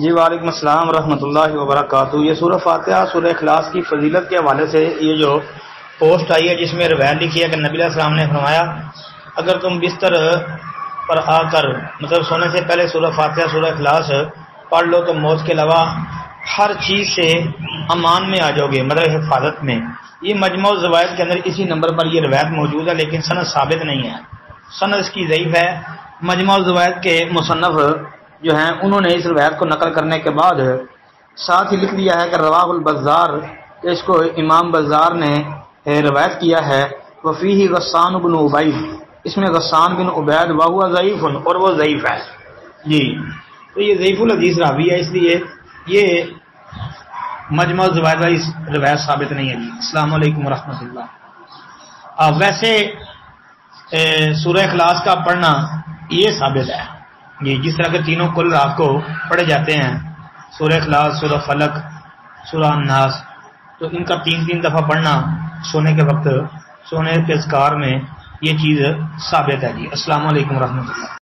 جی وعلیکم السلام ورحمۃ اللہ وبرکاتہ۔ یہ سورہ فاتحہ سورہ اخلاص کی فضیلت کے حوالے سے یہ جو پوسٹ آئی ہے جس میں روایت لکھی ہے کہ نبی علیہ السلام نے فرمایا اگر تم بستر پر آ کر مطلب سونے سے پہلے سورہ فاتحہ سورہ اخلاص پڑھ لو تو موت کے علاوہ ہر چیز سے امان میں آ جاؤ گے، مطلب حفاظت میں۔ یہ مجموع الزوائد کے اندر اسی نمبر پر یہ روایت موجود ہے، لیکن سند ثابت نہیں ہے، سند اس کی ضعیف ہے۔ مجموع الزوائد کے مصنف جو ہیں انہوں نے اس روایت کو نقل کرنے کے بعد ساتھ ہی لکھ دیا ہے کہ رواہ البزار، کہ اس کو امام بزار نے روایت کیا ہے، وفیہ غسان بن عبید، اس میں غسان بن عبید وہو ضعیف، اور وہ ضعیف ہے جی۔ تو یہ ضعیف الحدیث راوی ہے، اس لیے یہ مجموع الزوائد والی روایت ثابت نہیں ہے جی۔ السلام علیکم ورحمۃ اللہ۔ ویسے سورہ اخلاص کا پڑھنا یہ ثابت ہے جی، جس طرح کے تینوں کل رات کو پڑھے جاتے ہیں، سورہ اخلاص، سورہ فلق، سورہ الناس، تو ان کا تین تین دفعہ پڑھنا سونے کے وقت، سونے کے اذکار میں یہ چیز ثابت ہے جی۔ السلام علیکم ورحمۃ اللہ۔